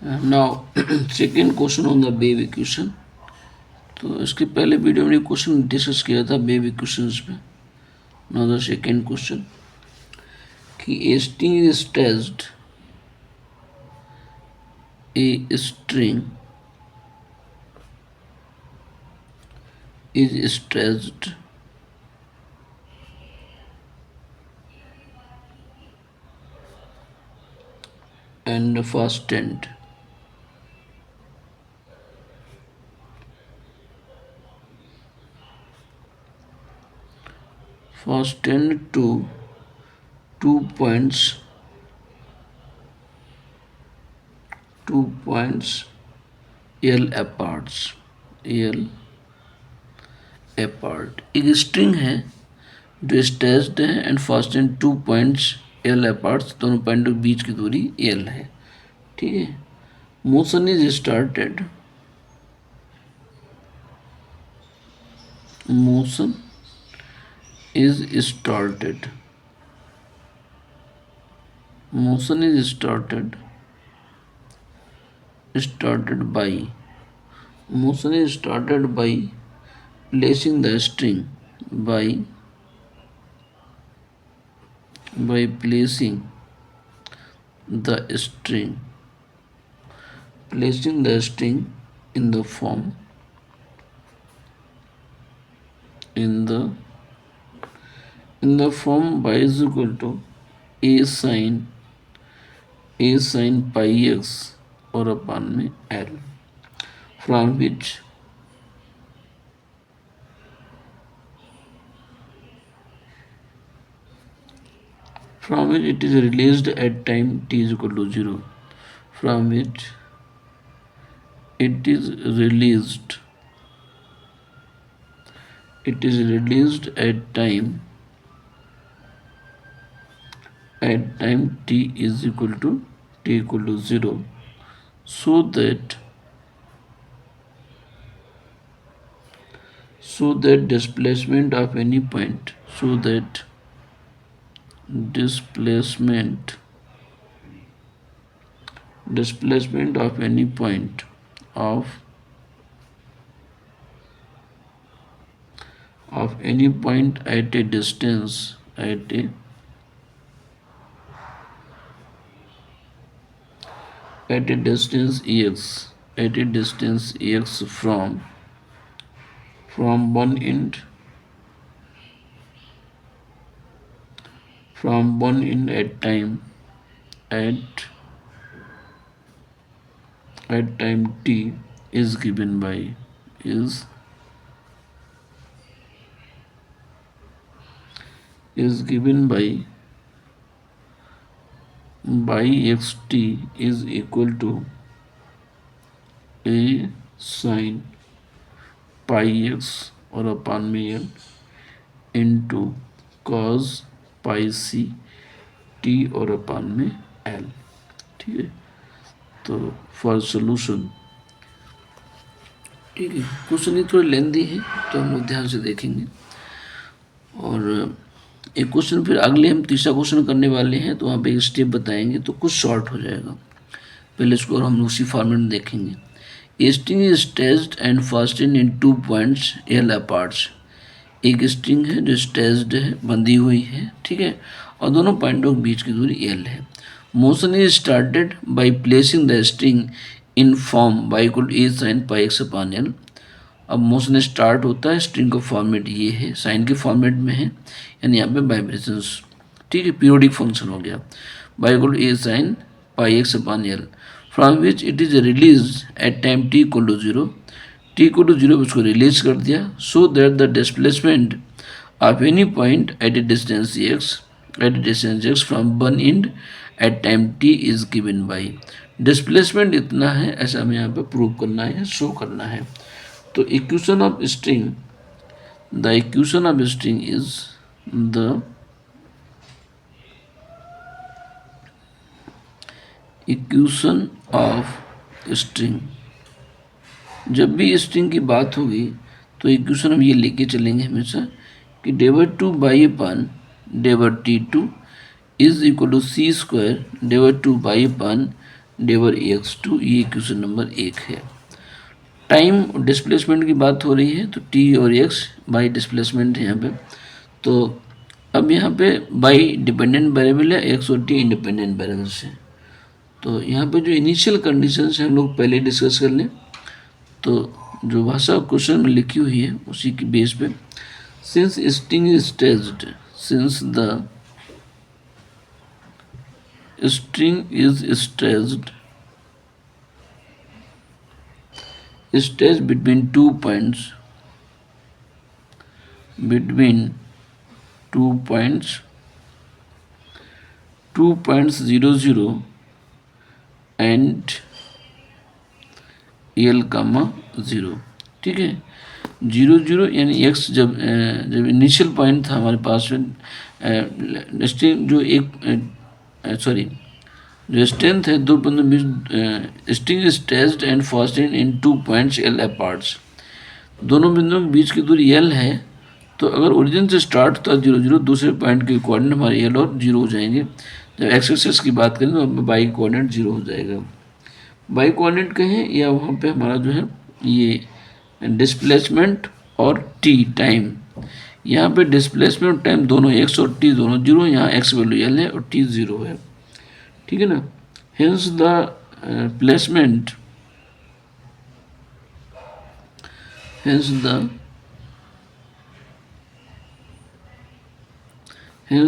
Now second question on the wave equation. तो इसके पहले वीडियो में क्वेश्चन डिस्कस किया था वेव इक्वेशंस पे। नाउ द सेकेंड क्वेश्चन कि a string is stretched, a string is stretched and fastened to two points L apart। एक string है जो स्ट्रेच्ड है and fastened 2 points L apart, दोनों पॉइंटों के बीच की दूरी L है। ठीक है। Motion is started, motion is started by placing the string by placing the string in the form y is equal to a sin pi x और अपन में L, from which it is released at time t is equal to 0, from which it is released at time t is equal to 0, so that displacement of any point of any point at a distance ex from one end at time t is given by xt is equal to a sin pi x और upon में L into cos pi c t और upon में L। ठीक है। तो for solution, ठीक है, question ये थोड़ी लेंदी है तो हम लोग ध्यान से देखेंगे। और एक क्वेश्चन फिर अगले हम तीसरा क्वेश्चन करने वाले हैं तो वहाँ पे एक स्टेप बताएंगे तो कुछ शॉर्ट हो जाएगा। पहले इसको हम उसी फॉर्मेट में देखेंगे। A string is stretched and fastened in 2 points L apart। एक स्ट्रिंग है जो स्ट्रेच्ड है, बंधी हुई है, ठीक है, और दोनों पॉइंटों के बीच की दूरी L है। Motion is started by placing the string in form y equal a sin pi x upon L। अब मोशन स्टार्ट होता है, स्ट्रिंग का फॉर्मेट ये है, साइन के फॉर्मेट में है, यानी यहाँ पे वाइब्रेशंस, ठीक है, पीरियोडिक फंक्शन हो गया। y equal a sin pi x upon L from which it is release at time t equal to 0, t equal to 0 उसको रिलीज कर दिया, so that the displacement of any point at a distance x from one end at time t is given by. डिस्प्लेसमेंट इतना है, ऐसा हमें यहाँ पे प्रूव करना है, शो करना है। तो equation of string, the equation of string is the equation of string. जब भी स्ट्रिंग की बात होगी तो इक्वेशन हम ये लेके चलेंगे हमेशा कि divide two y upon divide T2 is equal to C² divide two y upon del ex2, ये इक्वेशन नंबर 1 है। टाइम डिस्प्लेसमेंट की बात हो रही है तो टी और एक्स बाई डिस्प्लेसमेंट है यहाँ पे। तो अब यहाँ पे बाई डिपेंडेंट वेरिएबल है, एक्स और टी इंडिपेंडेंट वेरिएबल्स हैं। तो यहाँ पे जो इनिशियल कंडीशंस हैं हम लोग पहले डिस्कस कर लें। तो जो भाषा क्वेश्चन में लिखी हुई है उसी की बेस पे, since string is staged, since the string is staged between 2 points, between 2 points 0 0 and l कामा 0। ठीक है, 0 0 यानी x जब इनिशियल पॉइंट था हमारे पास में स्ट्रिंग जो जो स्ट्रेंथ है 2 बिंदु बीच, string is stretched and fasten in 2 points l apart, दोनों बिंदुओं के बीच की दूरी l है। तो अगर ओरिजिन से स्टार्ट होता है 0 0, दूसरे पॉइंट के कोऑर्डिनेट हमारे l और 0 हो जाएंगे। जब एक्स एक्सिस की बात करें तो बाई कोऑर्डिनेट 0 हो जाएगा। बाई कोऑर्डिनेट कहें या वहाँ पे हमारा जो है ये डिस्प्लेसमेंट और टी टाइम, यहाँ पे डिस्प्लेसमेंट और टाइम दोनों एक्स और टी दोनों 0, यहाँ एक्स वैल्यू l है और टी 0 है। ठीक है ना, hence the placement, hence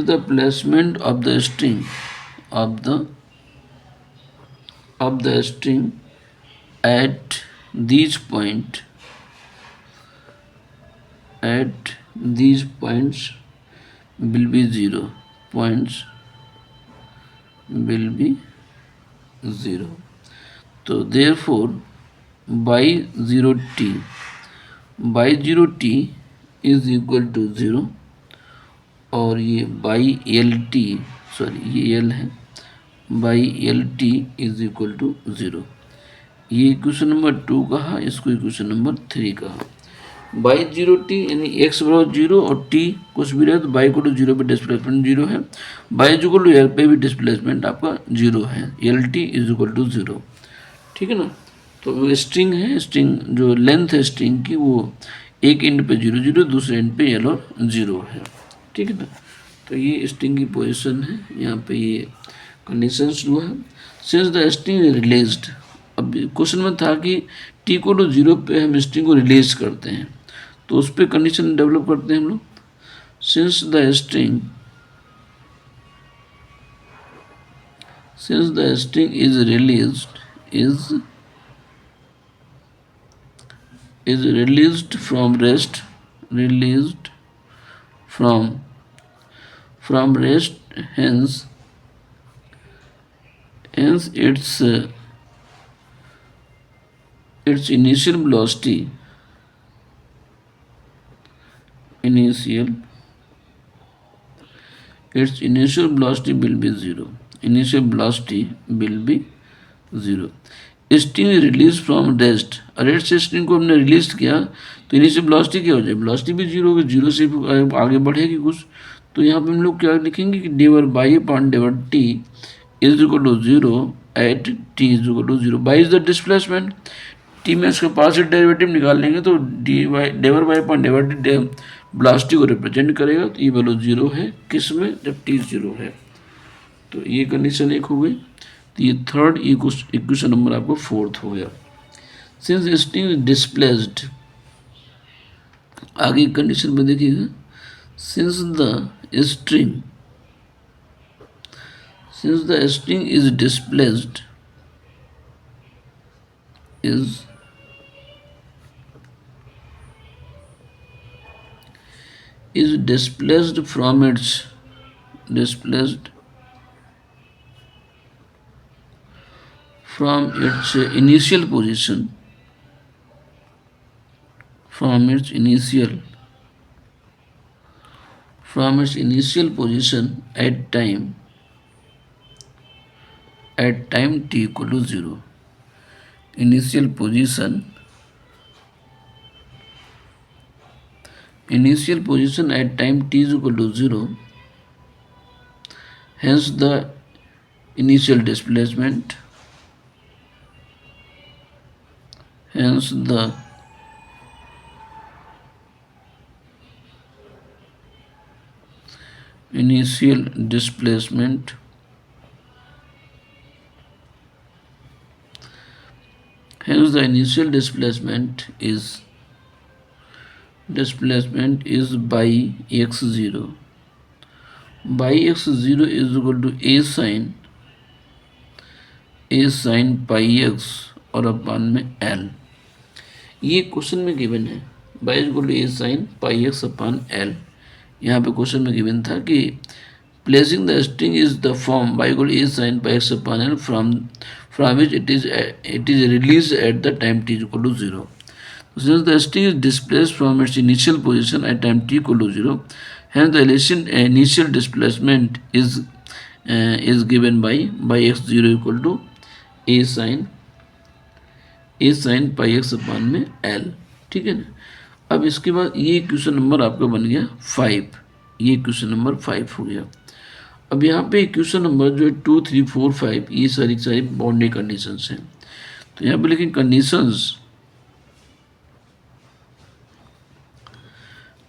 the placement of the string at these points will be 0, points will be 0। तो therefore by 0t is equal to 0 और ये बाई एल टी, सॉरी ये एल है, Y L T is equal to 0। ये equation number 2 कहा, इसको equation number 3 कहा। By 0t यानी एक्स बराबर 0 और टी कुछ भी रहे तो बाई को टू 0 पे डिस्प्लेसमेंट 0 है, Y is equal to L पे भी डिस्प्लेसमेंट आपका 0 है, L T is equal to 0। ठीक है ना, तो स्ट्रिंग है, स्ट्रिंग जो लेंथ है स्ट्रिंग की वो एक एंड पे 0 0, दूसरे एंड पे एल और 0 है। ठीक है ना, तो ये स्ट्रिंग की पोजीशन है, यहाँ पे ये कंडीशंस हुआ है। सिंस द स्ट्रिंग रिलीज्ड, अब क्वेश्चन में था कि टी को टू 0 पे हम स्ट्रिंग को रिलीज करते हैं, तो उस पर कंडीशन डेवलप करते हैं हम लोग। Since the string is released from rest, hence its initial velocity will be 0, initial velocity will be 0। String release from rest, rest से स्ट्रिंग को हमने रिलीज किया तो इनिशियल वेलोसिटी क्या हो जाए, वेलोसिटी भी 0 होगी, 0 से आगे बढ़ेगी कुछ। तो यहाँ पे हम लोग क्या लिखेंगे कि del y upon del t is equal to 0 at t is equal to 0। Y is the displacement, t में इसका पार्शियल डेरिवेटिव निकाल लेंगे तो डेवर y upon del t velocity को रिप्रेजेंट करेगा, तो ये वैल्यू 0 है किस में, जब टी 0 है। तो ये कंडीशन एक हो गई, तो ये थर्ड इक्वेशन नंबर आपको 4th हो गया। सिंस स्ट्रिंग डिस्प्लेस्ड, आगे कंडीशन में देखिएगा, since the string is displaced is displaced from its initial position, at time t equal to 0, initial position at time t is equal to 0, hence the initial displacement hence the initial displacement by x0 is equal to a sin pi x और upon में l। ये question में given है y equal to a sin pi x upon l। यहाँ पे question में given था कि placing the string is the form y equal to a sin pi x upon l from which it is released at the time t equal to 0. Since the string is displaced from its initial position at time t equal to 0, hence the initial displacement is given by x0 equal to a sin pi x अपान में l। ठीक है ना। अब इसके बाद ये question number आपका बन गया 5, ये क्वेश्चन नंबर 5 हो गया। अब यहाँ पे क्वेश्चन नंबर जो है 2, 3, 4, 5 ये सारी बाउंड्री कंडीशंस हैं। तो यहाँ पे लेकिन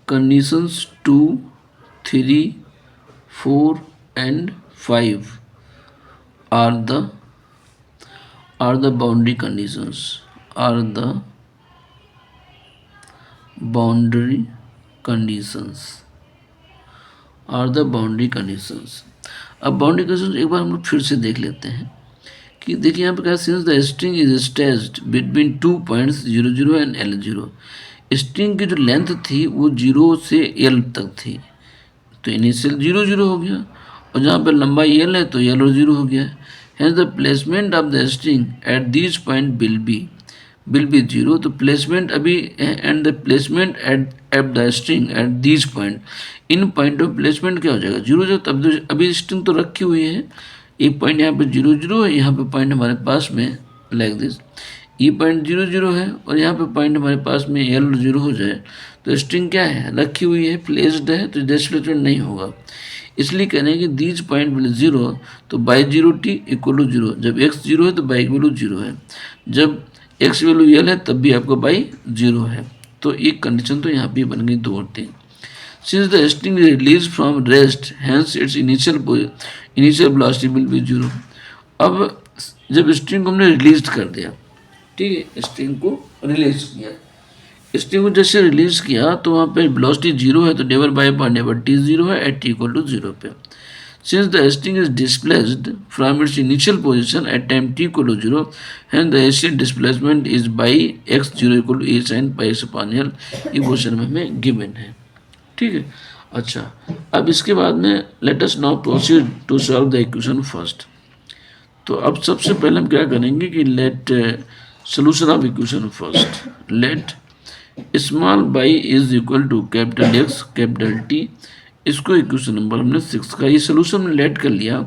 conditions 2, 3, 4 and 5 are the boundary conditions, अब बाउंड्री कंडीशंस एक बार हम लोग फिर से देख लेते हैं कि देखिए यहाँ पे क्या, since the string is stretched between 2 points 0, 0 and L0, string की जो लेंथ थी वो 0 से L तक थी, तो इनिशियल 0, 0 हो गया, और जहाँ पर लंबाई L है तो L और 0 हो गया। Hence the placement of the string at these point will be 0, तो प्लेसमेंट अभी and the placement at the string at these point, in point of placement क्या हो जाएगा 0, 0। तब अभी स्ट्रिंग तो रखी हुई है, एक पॉइंट यहाँ पे 0, 0 है, यहाँ पे पॉइंट हमारे पास में लाइक दिस, ये पॉइंट 0, 0 है और यहाँ पे पॉइंट हमारे पास में L और 0 हो जाए, तो स्ट्रिंग क्या है रखी हुई है, प्लेस्ड है, तो डिस्प्लेसमेंट नहीं होगा। इसलिए कह रहे हैं कि दीज पॉइंट विल 0, तो बाई 0t इक्वल टू 0, जब x 0 है तो बाई की वैल्यू 0 है, जब x वैल्यू L है तब भी आपका बाई 0 है। तो एक कंडीशन तो यहाँ पे बन गई 2 और 3। Since the string release from rest hence its initial velocity will be 0। अब जब स्ट्रिंग को हमने रिलीज कर दिया, ठीक है, स्ट्रिंग को रिलीज किया, स्ट्रिंग को जैसे रिलीज किया तो वहाँ पे वेलोसिटी 0 है, तो डेवर बाई पर डेवर t 0 है एट t इक्वल टू 0 पे। Since the string is displaced from its initial position at time t equal to 0, hence the initial displacement is by x0 equal to a sin pi x upon l। ये question में हमें given है, ठीक है। अच्छा, अब इसके बाद में let us now proceed to solve the equation first. तो अब सबसे पहले हम क्या करेंगे कि let solution of equation first, let small Y is equal to capital X capital T, इसको इक्वेशन नंबर हमने 6 का ये सोल्यूशन में लेट कर लिया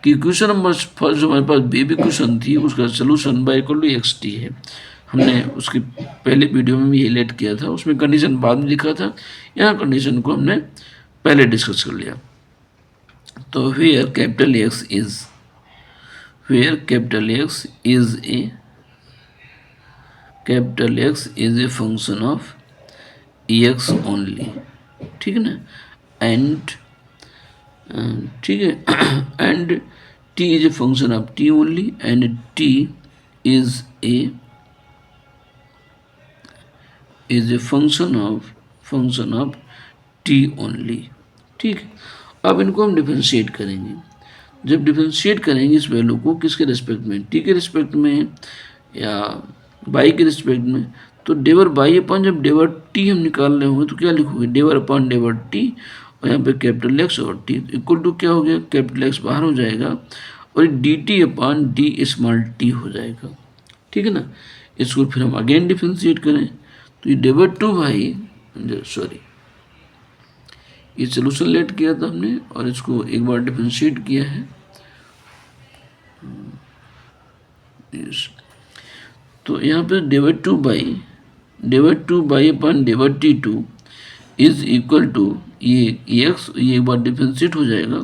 कि इक्वेशन नंबर फर्स्ट जो हमारे पास बेबी इक्वेशन थी उसका solution Y equal to X T है। हमने उसकी पहले वीडियो में भी ये लेट किया था, उसमें कंडीशन बाद में लिखा था, यहाँ कंडीशन को हमने पहले डिस्कस कर लिया। तो where capital X is a function of X only, ठीक है ना, एंड ठीक है, and t is a function of t only and t is a function of t only, ठीक है। अब इनको हम डिफरेंशिएट करेंगे। जब डिफरेंशिएट करेंगे इस वैल्यू को किसके रिस्पेक्ट में, t के रिस्पेक्ट में या y के रिस्पेक्ट में, तो डेवर बाई अपॉन, जब डेवर t हम निकाल रहे होंगे तो क्या लिखोगे, डेवर अपॉन डेवर t, और यहाँ पे कैपिटल एक्स और टी इक्वल टू क्या हो गया, कैपिटल एक्स बाहर हो जाएगा और D T upon d small t हो जाएगा, ठीक है ना। इसको फिर हम अगेन डिफरेंशिएट करें तो ये डेवर टू बाई, सॉरी ये सोल्यूशन लेट किया था हमने और इसको एक बार डिफरेंशिएट किया है, तो यहाँ पे del two y upon del t two is equal to ये एक्स, ये एक बार डिफरेंशिएट हो जाएगा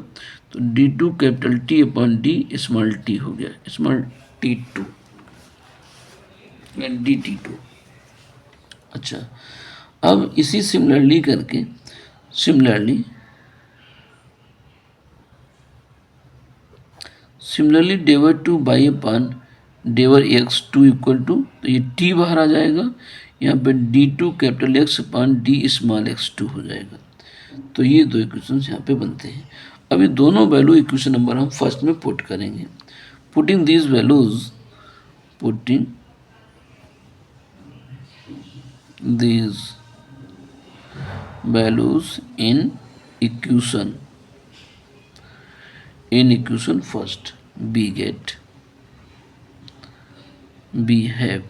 तो d two capital t upon d small t हो गया, स्मॉल टी टू, dt2। अच्छा, अब इसी सिमिलरली करके similarly del two y upon del x two equal to, तो ये टी बाहर आ जाएगा, यहाँ पे d two capital x upon d small x two हो जाएगा। तो ये दो इक्वेशन यहाँ पे बनते हैं। अब ये दोनों वैल्यू इक्वेशन नंबर हम फर्स्ट में पुट करेंगे। Putting these values in equation first, we have,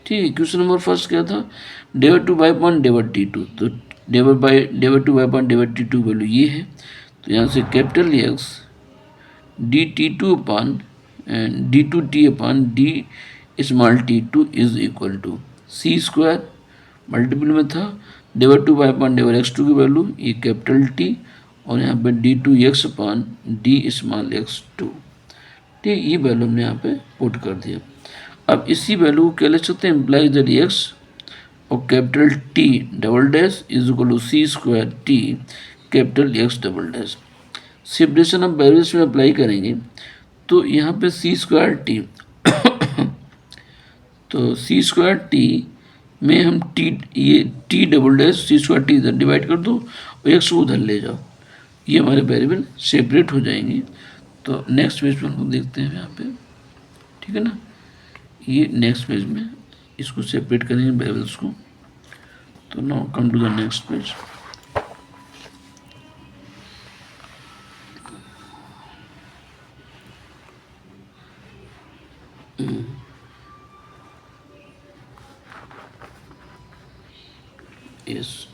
ठीक है। इक्वेशन नंबर फर्स्ट क्या था, del two y point del t two, तो del two y point del t two value ये है। तो यहाँ से capital x d T two upon d two t upon d small t two is equal to C square, multiple में था del two y point del x two की value ये capital T, और यहाँ पे d two x upon d small x to, ठीक, ये value हमने यहाँ पे पुट कर दिया। अब इसी वैल्यू को क्या लिख सकते हैं, इम्प्लाइज दैट एक्स और capital T double dash is equal to C square T capital X double dash. Separation of variables में अप्लाई करेंगे तो यहाँ पे सी स्क्वायर टी तो सी स्क्वायर टी में हम टी, ये T double dash C square T इधर डिवाइड कर दो और एक्स को उधर ले जाओ, ये हमारे वेरिएबल सेपरेट हो जाएंगे। तो नेक्स्ट पेज पर हम लोग देखते हैं यहाँ पे, ठीक है ना, ये नेक्स्ट पेज में इसको सेपरेट करेंगे वेरिएबल्स को। तो now come to the next page. Yes,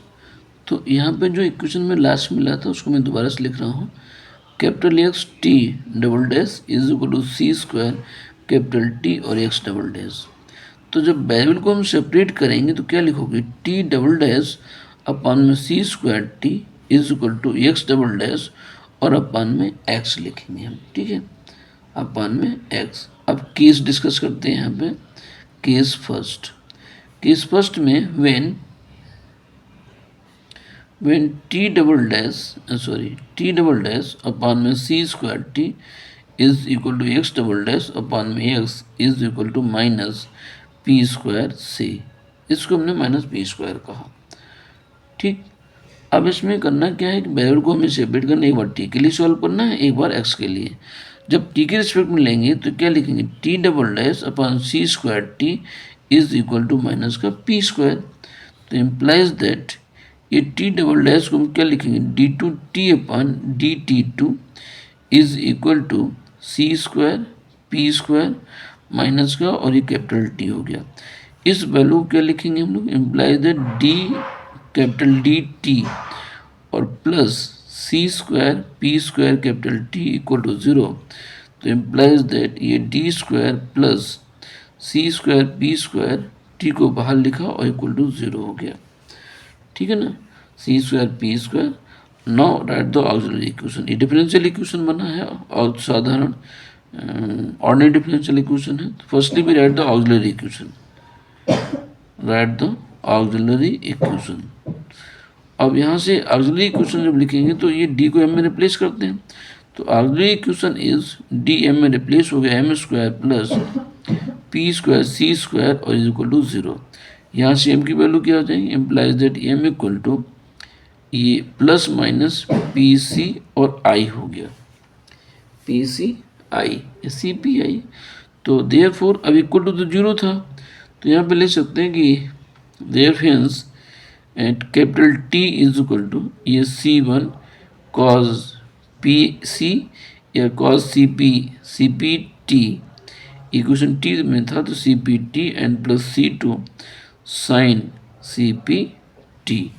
तो यहाँ पे जो इक्वेशन में लास्ट मिला था उसको मैं दोबारा से लिख रहा हूँ, capital X T double dash is equal to C square capital T और एक्स डबल डैश। तो जब वेरिएबल को हम सेपरेट करेंगे तो क्या लिखोगे, टी डबल डैश अपान में c square T is equal to x double dash और अपान में एक्स लिखेंगे हम, ठीक है, अपान में एक्स। अब केस डिस्कस करते हैं यहाँ पे। केस फर्स्ट में when t double dash upon में c square t is equal to x double dash upon में x is equal to minus p square c, इसको हमने माइनस पी स्क्वायर कहा, ठीक। अब इसमें करना क्या है कि वेरिएबल को हमें सेपरेट करना, एक बार टी के लिए सॉल्व करना है, एक बार एक्स के लिए। जब टी के रिस्पेक्ट में लेंगे तो क्या लिखेंगे, T double dash upon C square T is equal to minus का पी स्क्वायर। तो इम्प्लाइज दैट ये टी डबल डैश को हम क्या लिखेंगे, D two T upon D T two is equal to C square P square minus का और ये कैपिटल टी हो गया। इस वैल्यू को क्या लिखेंगे हम लोग, implies that d capital d t और plus c square P square capital t equal to zero. तो इम्प्लाइज दैट ये d square plus c square P square t को बाहर लिखा और इक्वल टू ज़ीरो हो गया, ठीक है ना, c square P square. Now write the auxiliary equation, ये डिफरेंशियल इक्वेशन बना है और साधारण ऑर्डिनरी डिफरेंशियल इक्वेशन है। Firstly we write the auxiliary equation, अब यहाँ से ऑक्सिलरी इक्वेशन जब लिखेंगे तो ये डी को एम में रिप्लेस करते हैं। तो auxiliary equation is d m में रिप्लेस हो गया m square plus P square सी स्क्वायर और इज इक्वल टू ज़ीरो। यहाँ से एम की वैल्यू क्या हो जाएगी, implies that M equal to ये प्लस माइनस पी सी और आई हो गया, P C I C P I. तो देयरफॉर अब इक्वल टू तो जीरो था, तो यहाँ पे ले सकते हैं कि therefore at capital T is equal to ये C one cos P C या cos C P T, equation T में था तो C P T and plus C two sine C P T,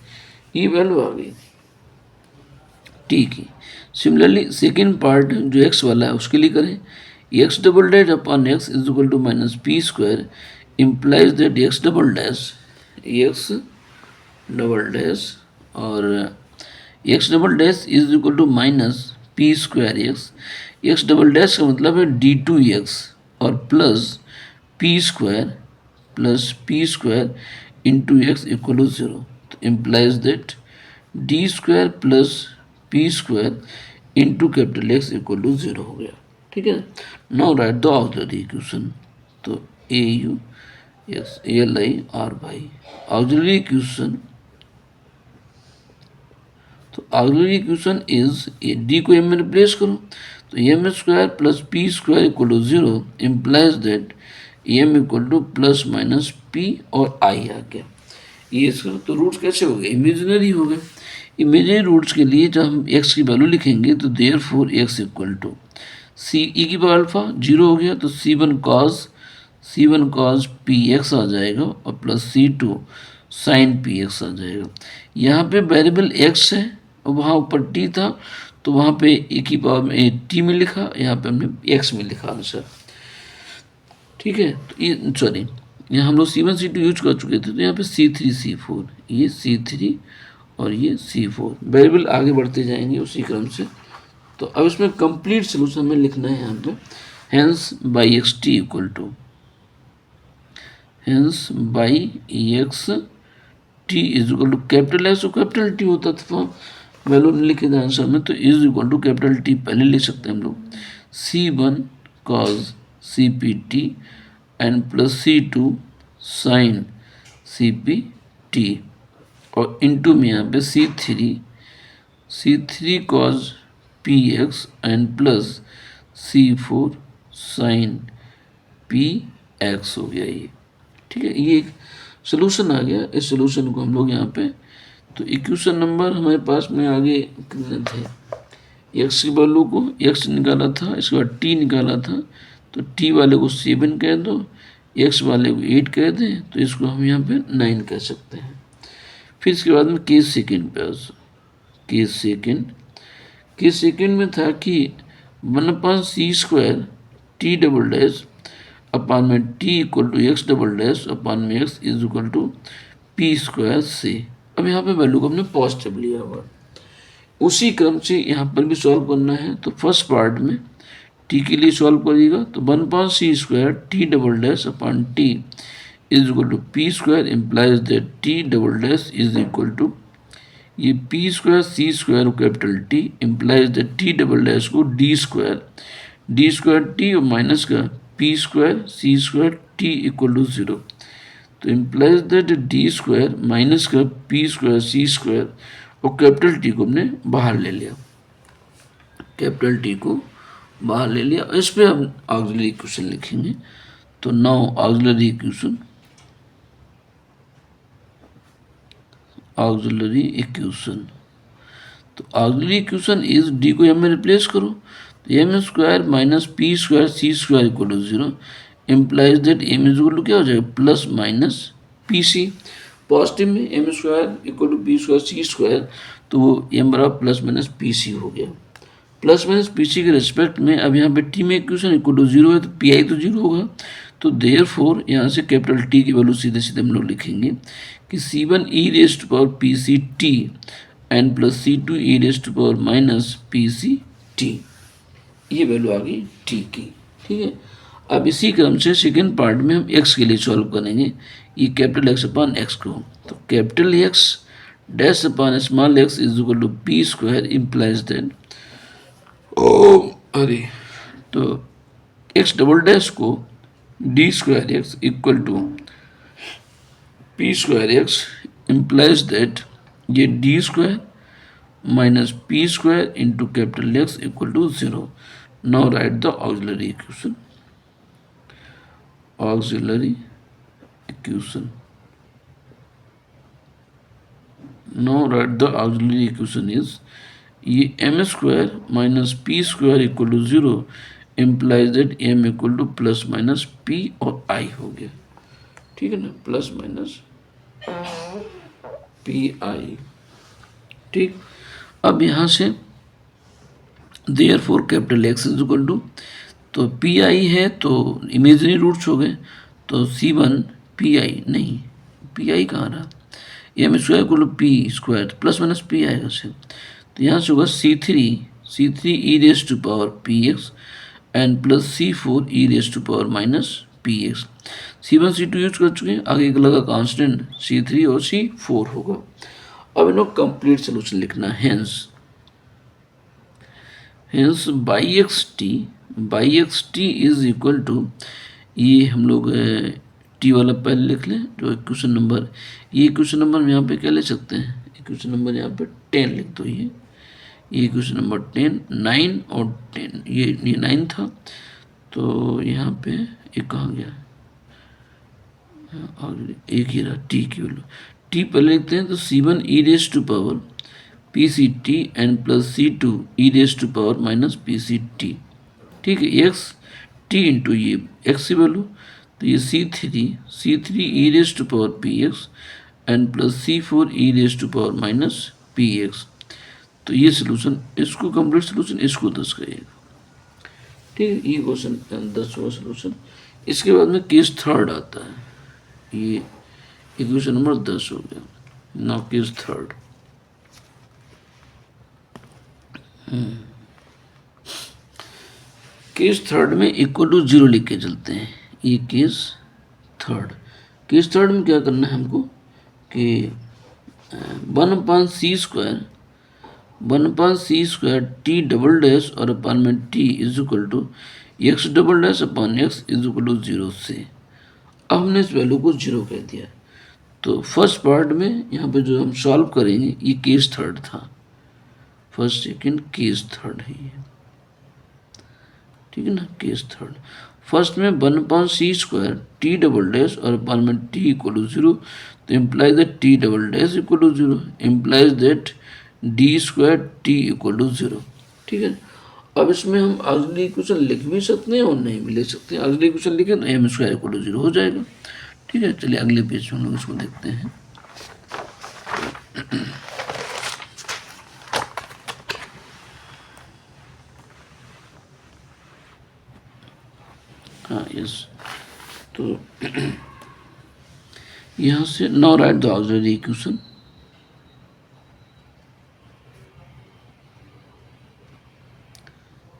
ये वैल्यू आ गई टी की। Similarly second part जो एक्स वाला है उसके लिए करें, X double dash upon X is equal to minus P square implies that X double dash और x double dash is equal to minus P square x double dash का मतलब है डी टू एक्स और plus P square plus P square into x equal to 0, तो implies that D square plus P square into capital x equal to 0 हो गया। ठीक है, now write the auxiliary equation. तो a u s l i r y auxiliary equation. तो auxiliary equation is d को m में replace करो, तो M square plus P square equal to 0 implies that M equal to plus minus P और I आ गया। ये इसका तो रूट्स कैसे हो गए, इमेजिनरी हो गए। इमेजिनरी रूट्स के लिए जब हम एक्स की वैल्यू लिखेंगे तो therefore x equal to c e की पावर अल्फा 0 हो गया, तो c one cos P x आ जाएगा और plus C2 sine P x आ जाएगा। यहाँ पे वेरिएबल एक्स है और वहाँ ऊपर टी था, तो वहाँ पे ए की पावर में टी में लिखा, यहाँ पे हमने एक्स में लिखा आंसर। ठीक है, तो ये सॉरी यहाँ हम लोग C1 C2 यूज कर चुके थे, तो यहाँ पे C3 C4, ये C3 और ये C4 वेरिएबल आगे बढ़ते जाएंगे उसी क्रम से। तो अब इसमें कंप्लीट सोल्यूशन हमें लिखना है यहाँ पे, hence Y x T equal to hence Y x T is equal to capital X और कैपिटल टी होता था, वैल्यू नहीं लिखे थे आंसर में, तो is equal to capital T पहले लिख सकते हैं हम लोग, C1 cos C P T and plus C2 sine C P T और इंटू में यहाँ पे C3 cos P X and plus C4 sine P X हो गया ये। ठीक है, ये एक सोल्यूशन आ गया। इस सोल्यूशन को हम लोग यहाँ पे, तो इक्वेशन नंबर हमारे पास में आगे कितने थे, एक्स की वैल्यू को एक्स निकाला था, इसके बाद टी निकाला था, तो टी वाले को 7 कह दो, एक्स वाले को 8 कह दें, तो इसको हम यहाँ पे 9 कह सकते हैं। फिर इसके बाद में केस सेकेंड पे केस सेकेंड में था कि 1/c² T double dash upon में t equal to x double dash upon में x is equal to P square से। अब यहाँ पे वैल्यू को हमने पॉजिटिव लिया हुआ, उसी क्रम से यहाँ पर भी सॉल्व करना है। तो फर्स्ट पार्ट में टी के लिए सॉल्व करिएगा, तो 1/c² T double dash upon T is equal to P square implies that T double dash is equal to ये पी स्क्वायर सी स्क्वायर और capital T implies that T double dash को D square T और minus का P square C square T equal to 0, तो implies that D square minus का P square सी square और capital T को हमने बाहर ले लिया, इस पे हम ऑक्सिलरी इक्वेशन लिखेंगे। तो नाउ ऑक्सिलरी इक्वेशन तो ऑक्सिलरी इक्वेशन इज डी को एम में रिप्लेस करो, तो M square minus P square C square equal to 0 implies that m is equal to क्या हो जाएगा, plus minus P c. Positive में m square equal to P square C square, तो वो एम बराबर प्लस माइनस पी सी हो गया। Plus minus P C के रिस्पेक्ट में अब यहाँ पे टी में इक्वेशन इक्वल टू 0 है, तो पी आई तो 0 होगा, तो देयरफॉर यहाँ से कैपिटल टी की वैल्यू सीधे सीधे हम लोग लिखेंगे कि C1 e raise to power P C T and plus C2 e raise to power minus P C T, ये वैल्यू आ गई टी की। ठीक है, अब इसी क्रम से सेकेंड पार्ट में हम एक्स के लिए सॉल्व करेंगे, ये कैपिटल एक्स अपान एक्स को, तो capital x dash upon small x is equal to P square implies that तो एक्स डबल डैश को D square x equal to P square x implies that ये d square minus P square into capital x equal to 0। Now write the auxiliary equation. Now write the auxiliary equation is ये m square minus P square equal to 0 implies that M equal to plus minus P और i हो गया। ठीक है ना, plus minus P I. ठीक, अब यहाँ से therefore capital X is equal to, तो पी आई है तो इमेजिनरी रूट्स हो गए, तो C1 पी आई नहीं, पी आई कहाँ रहा, M square equal to P square plus minus P आएगा से, तो यहाँ से होगा C3 e raise to power P X and plus C4 e raise to power minus P X. C1 C2 use कर चुके हैं, आगे एक लगा कांस्टेंट C3 और C4 होगा। अब इन्हों कंप्लीट सोल्यूशन लिखना है। Hence Y x T is equal to, ये हम लोग टी वाला पहले लिख लें जो इक्वेशन नंबर, ये इक्वेशन नंबर हम यहाँ पे क्या ले सकते हैं, इक्वेशन नंबर यहाँ पे 10 लिख दो। ये इक्वेशन नंबर 10, 9 और 10, ये 9 था तो यहाँ पे एक कहाँ गया, एक ही रहा टी की वैल्यू। टी पहले लिखते हैं तो C1 E raise to power P C T and plus C2 E raise to power minus P C T. ठीक है, एक्स टी इंटू ये एक्स की वैल्यू, तो ये C3 E raise to power P X and plus C4 E raise to power minus P X. तो ये solution, इसको complete solution, इसको 10 करिएगा। ठीक है, ये क्वेश्चन 10 हुआ सोल्यूशन। इसके बाद में केस थर्ड आता है, ये इक्वेशन नंबर 10 हो गया। Now case third, case third में इक्वल टू 0 लिख के चलते हैं। ये केस थर्ड में क्या करना है हमको कि 1/c² टी डबल डैश और अपान में T is equal to x double dash upon X is equal to 0 से। अब हमने इस वैल्यू को 0 कह दिया। तो फर्स्ट पार्ट में यहाँ पे जो हम सॉल्व करेंगे, ये केस थर्ड था, फर्स्ट सेकंड केस थर्ड है ये। ठीक है ना, केस थर्ड। फर्स्ट में 1/c² टी डबल डैश और अपान में टी इक्वल टू 0, तो implies that T double dash equal to 0, implies that d² T equal to 0। ठीक है, अब इसमें हम अगली इक्वेशन लिख भी सकते हैं और नहीं भी लिख सकते हैं। अगली इक्वेशन लिखें तो m² इक्वल टू 0 हो जाएगा। ठीक है, चलिए अगले पेज में हम लोग इसको देखते हैं। हाँ यस, तो यहाँ से now write the auxiliary equation.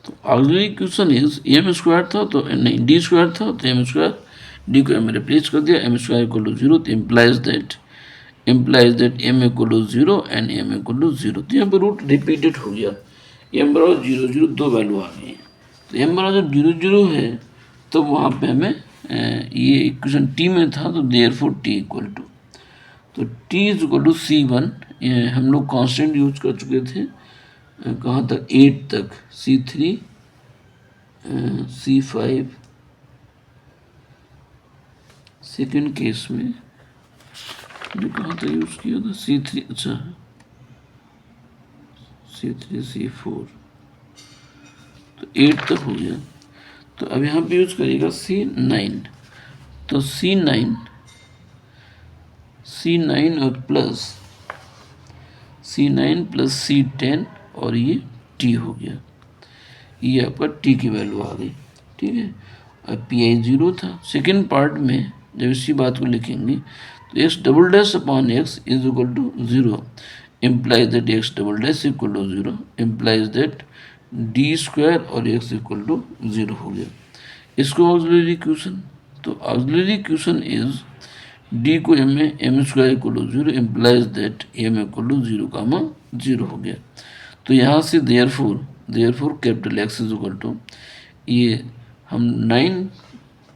तो ऑक्सिलरी इक्वेशन इज m² था तो नहीं d² था तो m², d को m रिप्लेस कर दिया, m² इक्वल टू 0, तो implies that m equal to 0 and m equal to 0। तो यहाँ पर रूट रिपीटेड हो गया, m बराबर 0 0 दो वैल्यू आ गई। तो m बराबर जब 0 0 है तो वहाँ पे हमें ये इक्वेशन t में था तो देयरफॉर t इक्वल टू, तो t is equal to C1, हम लोग कांस्टेंट यूज कर चुके थे कहाँ तक, 8 तक, C3 C5 सेकेंड केस में जो कहाँ तक यूज किया था, C3, अच्छा C3 C4, तो 8 तक हो गया। तो अब यहाँ पे यूज करिएगा C9, तो C9 और प्लस C9 प्लस C10 और ये T हो गया, ये आपका T की वैल्यू आ गई। ठीक है, अब PI 0 था। सेकेंड पार्ट में जब इसी बात को लिखेंगे तो x double dash upon x is equal to 0, implies that x double dash equal to 0, implies that d² और x इक्वल टू 0 हो गया। इसको ऑक्सिलरी इक्वेशन, तो ऑक्सिलरी इक्वेशन इज d को m में m² equal to 0, implies that m equal to 0 हो गया। तो यहाँ से therefore capital X is equal to, ये हम 9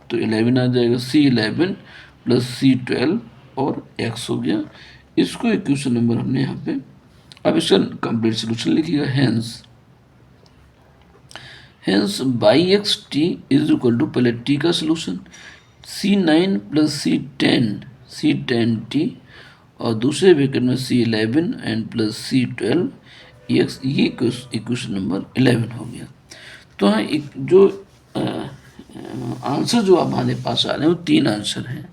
तो 11 आ जाएगा, C11 प्लस C12 और x हो गया। इसको इक्वेशन नंबर हमने यहाँ पे, अब इसका कंप्लीट सोल्यूशन लिखिएगा। Hence Y x T is equal to, पहले t का solution C9 plus C10 T और दूसरे ब्रैकेट में C11 and plus C12 x, ये इक्वेशन नंबर 11 हो गया। तो हाँ, एक जो आंसर जो हमारे पास आ रहे हैं वो 3 आंसर हैं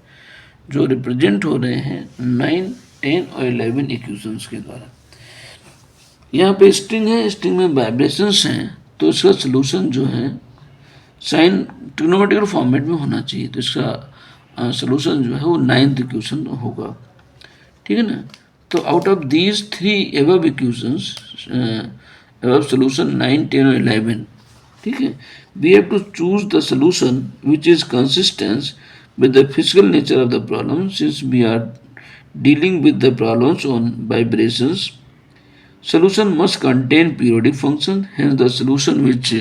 जो रिप्रेजेंट हो रहे हैं 9, 10 और 11 इक्वेशंस के द्वारा। यहाँ पे स्ट्रिंग है, स्ट्रिंग में वाइब्रेशंस हैं, तो इसका सोल्यूशन जो है साइन ट्रिग्नोमेट्रिकल फॉर्मेट में होना चाहिए। तो इसका सोल्यूशन जो है वो 9th इक्वेशन होगा। ठीक है ना, तो out of these 3 above equations, above solution 9, 10 और 11, ठीक है. We have to choose the solution which is consistent with the physical nature of the problem. Since we are dealing with the problems on vibrations, solution must contain periodic function. Hence the solution which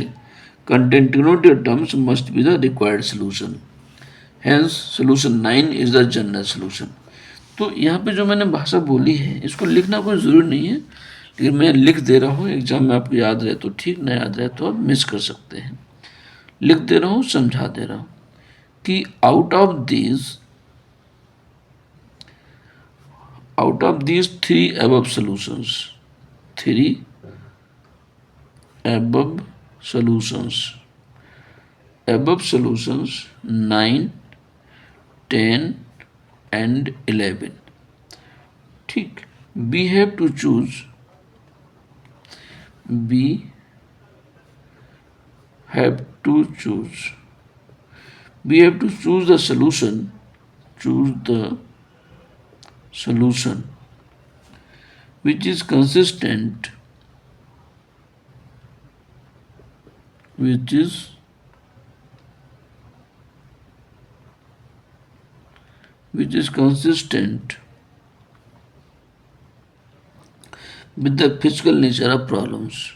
contain trigonometric terms must be the required solution. Hence solution 9 is the general solution. तो यहाँ पे जो मैंने भाषा बोली है इसको लिखना कोई ज़रूरी नहीं है, लेकिन मैं लिख दे रहा हूँ. एग्जाम में आपको याद रहे तो ठीक, ना याद रहे तो आप मिस कर सकते हैं. लिख दे रहा हूँ, समझा दे रहा हूँ कि out of these three above solutions, 9, 10 and 11, ठीक. we have to choose we have to choose the solution which is consistent with the physical nature of problems.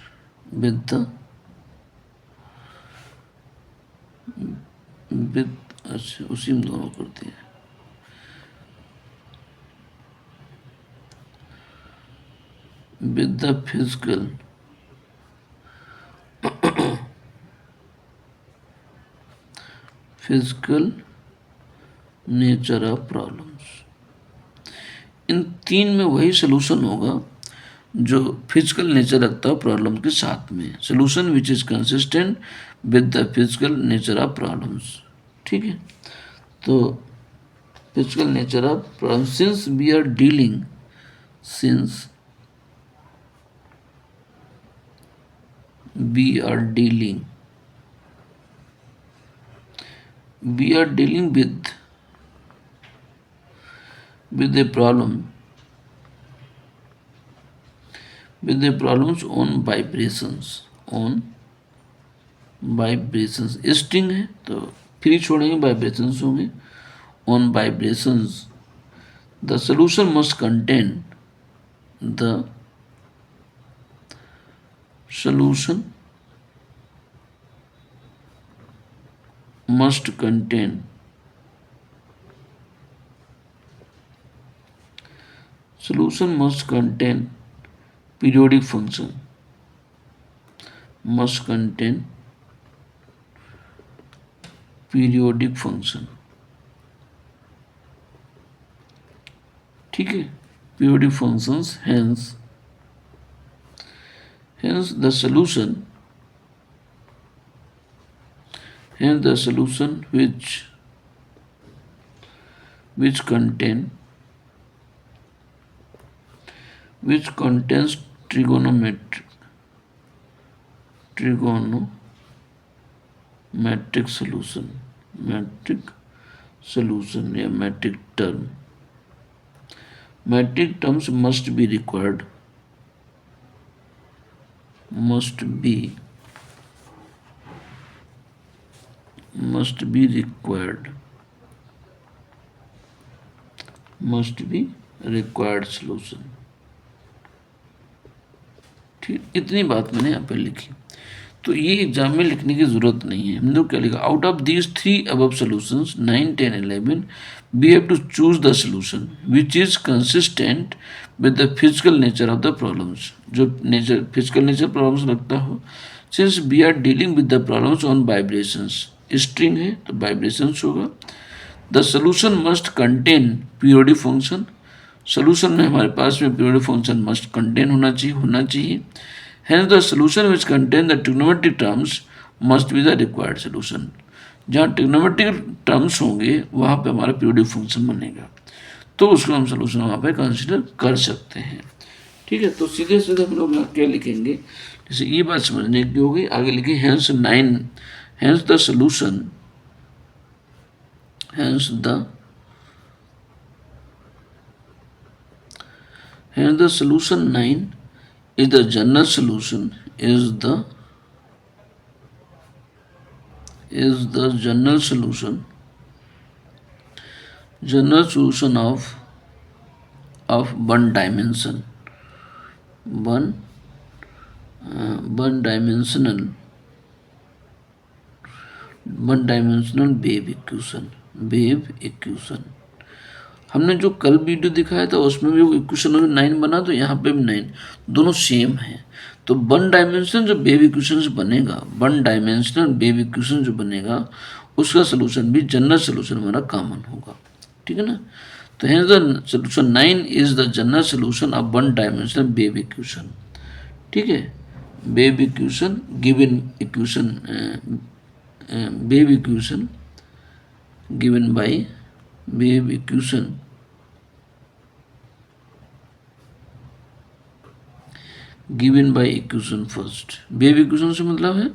अच्छा उसी में दोनों करते हैं. with the physical nature of problems. इन तीन में वही सोल्यूशन होगा जो फिजिकल नेचर रखता है प्रॉब्लम के साथ में. Solution which is consistent with the physical nature of problems. ठीक है. तो physical nature of problem, since we are dealing with the problems on vibrations. String है तो फ्री छोड़ेंगे, वाइब्रेशंस होंगे. On vibrations the solution must contain periodic function. ठीक है. periodic functions. hence the solution which contains trigonometric solution या metric terms must be required solution. ठीक, इतनी बात मैंने यहाँ पे लिखी. तो ये एग्जाम में लिखने की जरूरत नहीं है. हमने क्या लिखा? Out of these 3 above solutions 9, 10, 11 we have to choose the solution which is consistent with the physical nature of the problems. जो फिजिकल नेचर प्रॉब्लम्स रखता हो. Since we are dealing with the problems on vibrations, string है तो vibrations होगा. The solution must contain periodic function. Solution में हमारे पास में periodic function must contain होना चाहिए. Hence the solution which contain the trigonometric terms must be the required solution. जहाँ trigonometric terms होंगे वहाँ पे हमारा periodic function बनेगा, तो उसको हम solution वहाँ पे consider कर सकते हैं. ठीक है. तो सीधे सीधे हम लोग क्या लिखेंगे, जैसे ये बात समझने की होगी. आगे लिखे hence the solution is the general solution is the general solution of one one dimensional wave equation. हमने जो कल वीडियो दिखाया था उसमें भी वो इक्वेशन 9 बना, तो यहाँ पे भी 9, दोनों सेम है। तो वन डायमेंशनल जो वेव इक्वेशन बनेगा उसका सोल्यूशन भी जनरल सोल्यूशन हमारा कॉमन होगा, ठीक है ना। तो hence the solution 9 is the general solution of one dimensional wave equation, ठीक है। Wave equation given by wave equation given by equation first. Wave equation से मतलब है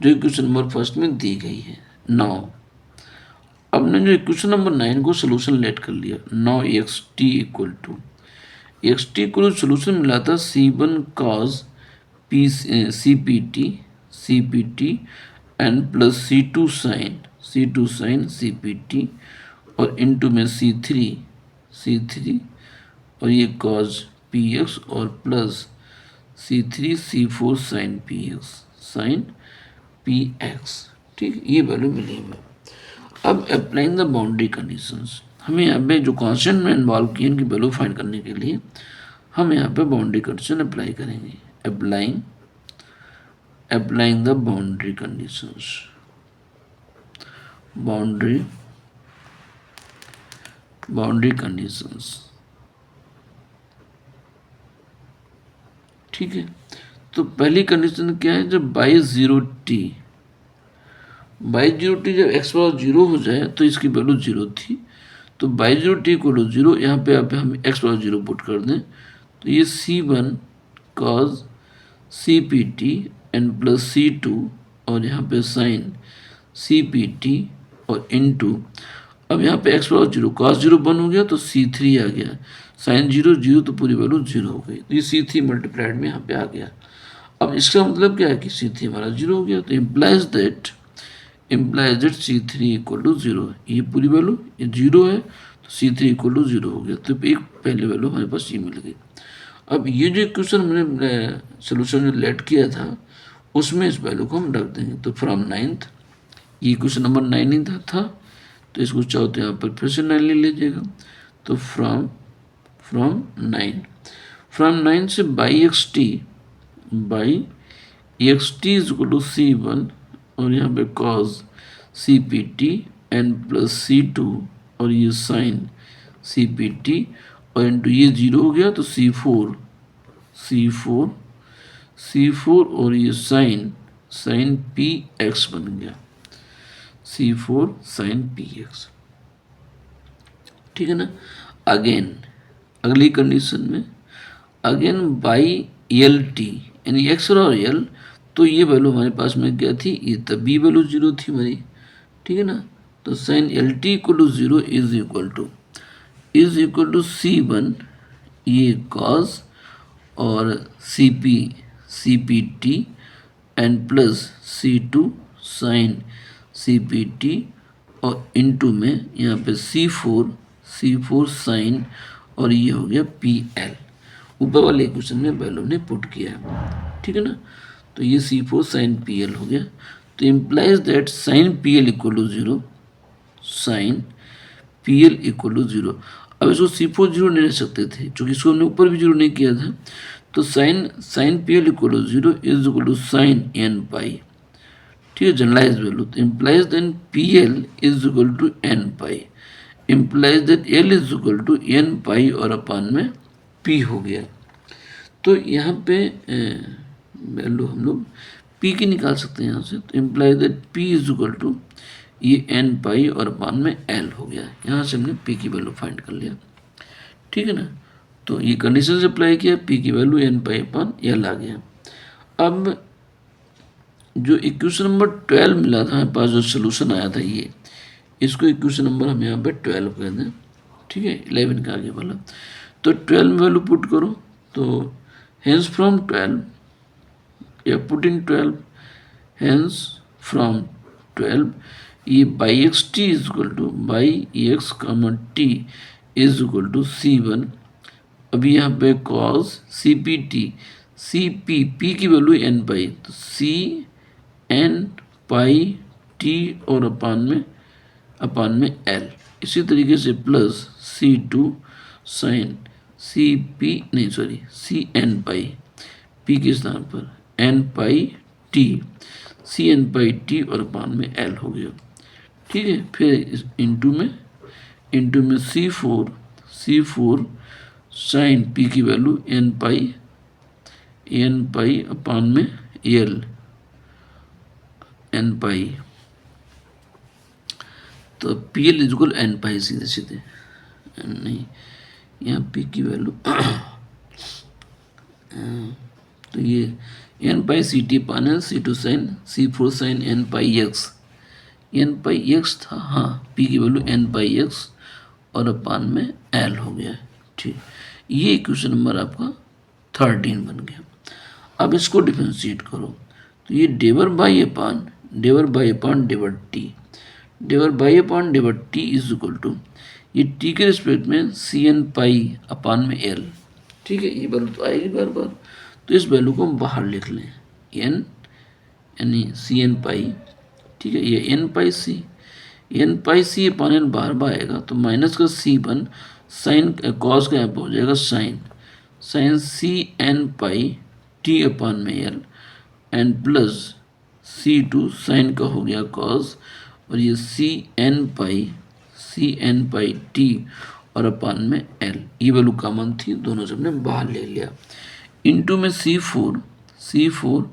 जो इक्वेशन नंबर फर्स्ट में दी गई है। नाउ हमने जो इक्वेशन नंबर 9 को सोल्यूशन लेट कर लिया। Now x T equal to solution मिला था C1 cos CPT and plus C2 sin CPT और इनटू में C3 और ये cos PX और plus C3 C4 sin PX, ठीक, ये वैल्यू मिली हमें। अब अप्लाइंग द बाउंड्री कंडीशंस, हमें यहाँ पे जो कॉन्स्टेंट में इन्वॉल्व किए इनकी वैल्यू फाइंड करने के लिए हम यहाँ पे बाउंड्री कंडीशन अप्लाई करेंगे। अप्लाइंग द बाउंड्री कंडीशंस, ठीक है। तो पहली कंडीशन क्या है, जब बाई जीरो टी जब एक्स बराबर 0 हो जाए तो इसकी वैल्यू 0 थी, तो बाई जीरो टी को 0, यहाँ पे हम एक्स बराबर 0 पुट कर दें तो ये C1 cos CPT and plus C2 और यहाँ पे sin CPT और इनटू, अब यहाँ पे एक्स बराबर 0 cos 0 1 हो गया तो C3 आ गया, sin 0 तो पूरी वैल्यू 0 हो गई, तो ये C3 मल्टीप्लाइड में यहाँ पे आ गया। अब इसका मतलब क्या है कि C3 हमारा 0 हो गया, तो implies that C3 equal to 0, ये पूरी वैल्यू ये 0 है तो C3 इक्वल टू 0 हो गया, तो एक पहले वैल्यू हमारे पास ये मिल गई। अब ये जो इक्वेशन हमने सोल्यूशन जो लेट किया था उसमें इस वैल्यू को हम रख देंगे। तो फ्रॉम 9th, ये इक्वेशन नंबर 9 था तो इसको चाहो तो यहाँ पर फिर से 9 ले लीजिएगा। तो फ्रॉम 9 से y x T is equal to C1 और यहाँ पे cos CPT and plus C2 और ये sin CPT और इनटू ये 0 हो गया तो C4 और ये sin PX बन गया, C4 sin PX, ठीक है ना। अगेन अगली कंडीशन में अगेन बाई एल टी यानी एक्स और एल, तो ये वैल्यू हमारे पास में क्या थी, ये तभी वैल्यू 0 थी हमारी, ठीक है ना। तो sin l t equal to 0 is equal to C1 ये cos और CPT and plus C2 sin CPT और इनटू में यहाँ पे C4 sin और ये हो गया PL, ऊपर वाले इक्वेशन में वैल्यू ने पुट किया है, ठीक है ना। तो ये C4 sin PL हो गया, तो implies that sin PL equal to 0। अब इसको C4 0 नहीं रह सकते थे क्योंकि इसको हमने ऊपर भी 0 नहीं किया था, तो sin PL equal to 0 is equal to sin n pi, ठीक है, जनरलाइज वैल्यू। तो implies then PL is equal to n pi, implies that L is equal to n pi और अपान में P हो गया। तो यहाँ पे वैल्यू हम लोग P की निकाल सकते हैं यहाँ से, तो implies that P is equal to ये n पाई और अपान में L हो गया, यहाँ से हमने P की वैल्यू फाइंड कर लिया, ठीक है ना। तो ये कंडीशन से अप्लाई किया, P की वैल्यू n पाई अपान L आ गया। अब जो इक्वेशन नंबर 12 मिला था हमारे पास, जो सोल्यूशन आया था ये, इसको इक्वेशन नंबर हम यहाँ पे 12 कर दें, ठीक है, 11 का आगे वाला। तो 12 में वैल्यू पुट करो, तो हेंस फ्रॉम 12 या पुट इन 12, हेंस फ्रॉम 12, ये y x T is equal to y x comma t is equal to C1। अभी यहाँ पे cos c P t, c p p की वैल्यू एन पाई, तो c n pi t और upon में L. इसी तरीके से प्लस C2 साइन सी पी नहीं sorry c n pi, p के स्थान पर n pi t, c n pi t और अपान में एल हो गया। ठीक है, फिर इंटू में C4 साइन पी की वैल्यू एन पाई अपान में एल एन पाई, तो p l is equal n pi, सीधे सीधे नहीं, यहाँ पी की वैल्यू तो ये n pi c t upon l, C2 sine C4 sine n pi x था, हाँ पी की वैल्यू एन पाई एक्स और अपान में एल हो गया। ठीक, ये इक्वेशन नंबर आपका 13 बन गया। अब इसको डिफरेंशिएट करो, तो ये del y upon डेवर t is equal to, ये टी के रिस्पेक्ट में सी एन पाई अपान में एल। ठीक है, ये वैल्यू तो आएगी बार बार, तो इस वैल्यू को हम बाहर लिख लें, एन यानी सी एन पाई। ठीक है, ये एन पाई सी अपान एन बार बार आएगा, तो माइनस का C1 साइन कॉस का यहाँ पे हो जाएगा साइन सी एन पाई टी अपान में L and plus C2 sign का हो गया कॉस, और ये सी एन पाई टी और अपान में एल, ये वैल्यू कॉमन थी, दोनों से हमने बाहर ले लिया। इंटू में C4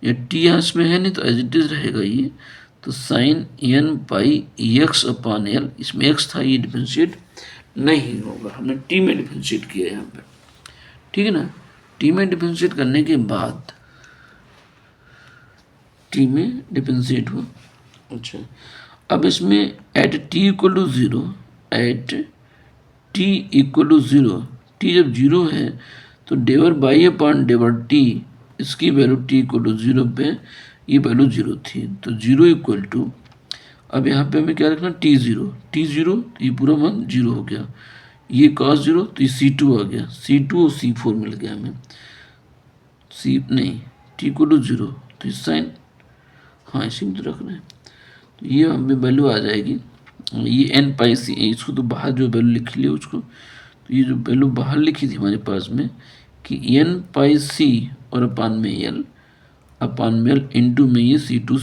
या टी यहाँ इसमें है नहीं तो एज इट इज रहेगा ये, तो sign n pi x upon L, इसमें एक्स था, ये डिफरेंशिएट नहीं होगा, हमने टी में डिफरेंशिएट किया यहाँ पे। ठीक है ना, टी में डिफरेंशिएट करने के बाद टी में डिफरेंशिएट हुआ। अच्छा, अब इसमें at t equal to zero, t जब जीरो है तो डेवर बाई अपान डेवर टी, इसकी value t equal to zero पे, ये वैल्यू जीरो थी, तो जीरो इक्वल टू, अब यहाँ पे हमें क्या रखना, टी ज़ीरो, तो ये पूरा मान जीरो हो गया, ये कॉस जीरो, तो ये C2 आ गया, C2 और C4 मिल गया हमें, टी इक्वल टू ज़ीरो, तो इस साइन, हाँ इसी में तो रखना है, तो ये हमें वैल्यू आ जाएगी, ये एन पाई सी, इसको तो बाहर जो वैल्यू लिख लिया उसको, तो ये जो वैल्यू बाहर लिखी थी हमारे पास में कि एन पाई सी और अपान में एल इंटू में ये C2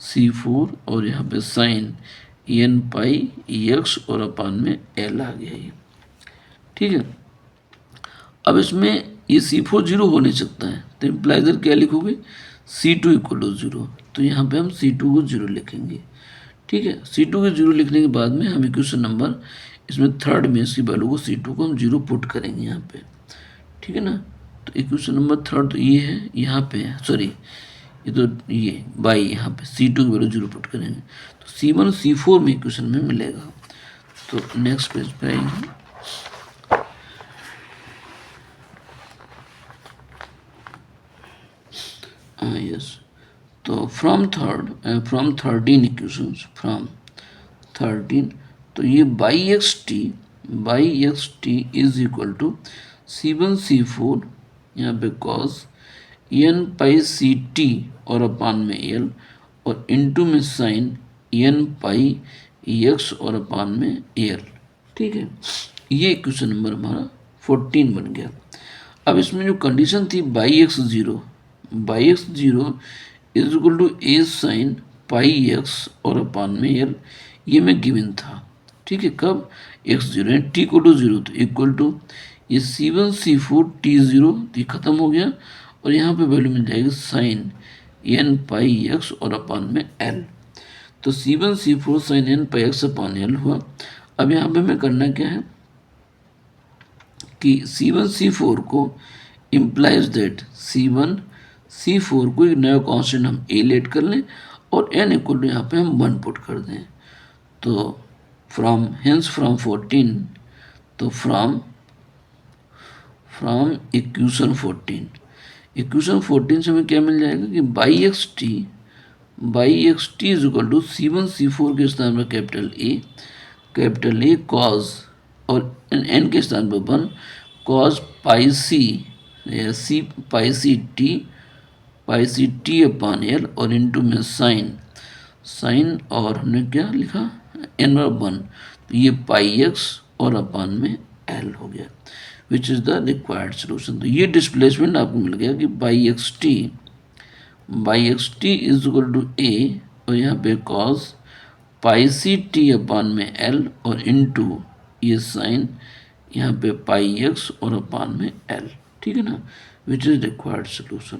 C4 और यहाँ पे साइन एन पाई एक्स और अपान में एल आ गया ये। ठीक है, अब इसमें ये C4 जीरो हो नहीं सकता है, तो इम्प्लाइजर क्या लिखोगे, C2 इक्वल टू ज़ीरो, तो यहाँ पे हम C2 को जीरो लिखेंगे। ठीक है, C2 को जीरो लिखने के बाद में हम इक्वेशन नंबर इसमें थर्ड में इसकी वैल्यू को C2 को हम जीरो पुट करेंगे यहाँ पे। ठीक है ना, तो इक्वेशन नंबर थर्ड तो ये है, यहाँ पे है, सॉरी ये तो ये बाई, यहाँ पे C2 की वैल्यू जीरो पुट करेंगे, तो C1 C4 में इक्वेशन में मिलेगा। तो नेक्स्ट पेज पे आएंगे, यस, तो फ्रॉम 13 इक्वेशंस, फ्रॉम 13, तो ये y x T is equal to C1 C4 यहाँ पे cos n pi c t और अपान में एल और इंटू में साइन एन पाई एक्स और अपान में एल। ठीक है, ये इक्वेशन नंबर हमारा 14 बन गया। अब इसमें जो कंडीशन थी y x zero is equal to a sine pi x और अपान में एल, ये में गिवन था। ठीक है, कब एक्स जीरो टी को टू जीरो, तो इक्वल टू ये C1 C4 टी ज़ीरो, तो ये खत्म हो गया और यहाँ पे वैल्यू मिल जाएगी साइन एन पाई एक्स और अपान में एल, तो C1 C4 sine n pi x upon L हुआ। अब यहाँ पे हमें करना क्या है कि C1 C4 को इम्प्लाइज दैट C1 C4 को एक नया कांस्टेंट हम ए लेट कर लें और n इक्वल टू यहाँ पे हम 1 पुट कर दें, तो फ्रॉम 14, तो फ्रॉम इक्वेशन 14 से हमें क्या मिल जाएगा कि y x y x T is equal to C1 C4 के स्थान पर कैपिटल ए कॉज और एन के स्थान पर 1 कॉज पाई सी या c pi c t upon l और इनटू में साइन और हमने क्या लिखा एन बार 1, तो ये पाई एक्स और अपान में एल हो गया which is the required solution. तो ये डिस्प्लेसमेंट आपको मिल गया कि y x T is equal to a और यहाँ पे कॉस पाई सी टी अपान में एल और इनटू ये साइन यहाँ पे पाई एक्स और अपान में एल, ठीक है ना, which is required solution,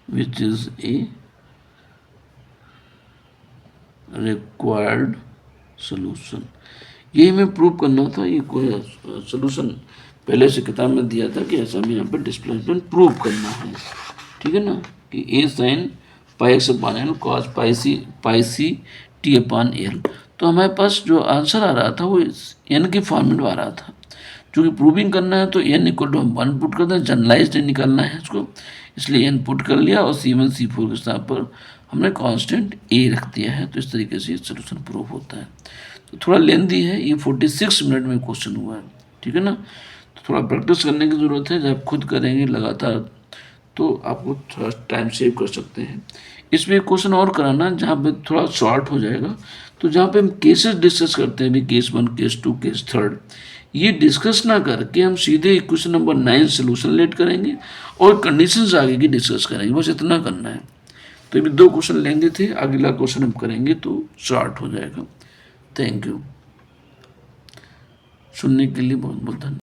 which is a required solution. यही हमें प्रूव करना था। ये कोई सोल्यूशन पहले से किताब में दिया था कि ऐसा भी यहाँ पर डिस्प्लेसमेंट प्रूव करना है, ठीक है ना, कि a sine pi x upon l cos pi c t upon l. तो हमारे पास जो आंसर आ रहा था वो एन की फॉर्मेट में आ रहा था। चूँकि प्रूविंग करना है तो एन इक्वल टू हम 1 पुट करते हैं, जनरलाइज निकालना है इसको, इसलिए एन पुट कर लिया और C1 C4 के स्थान पर हमने कांस्टेंट ए रख दिया है। तो इस तरीके से ये सोल्यूशन प्रूव होता है। तो थोड़ा लेंथी है, ये 46 मिनट में क्वेश्चन हुआ है, ठीक है ना। तो थोड़ा प्रैक्टिस करने की ज़रूरत है। जब खुद करेंगे लगातार तो आपको थोड़ा टाइम सेव कर सकते हैं। इसमें एक क्वेश्चन और कराना जहाँ पे थोड़ा शॉर्ट हो जाएगा। तो जहाँ पे हम केसेस डिस्कस करते हैं, अभी केस 1, केस 2, केस 3, ये डिस्कस ना करके हम सीधे क्वेश्चन नंबर 9 सोल्यूशन लेट करेंगे और कंडीशंस आगे की डिस्कस करेंगे, बस इतना करना है। तो अभी 2 क्वेश्चन लेंगे थे, अगला क्वेश्चन हम करेंगे तो शॉर्ट हो जाएगा। थैंक यू, सुनने के लिए बहुत बहुत धन्यवाद।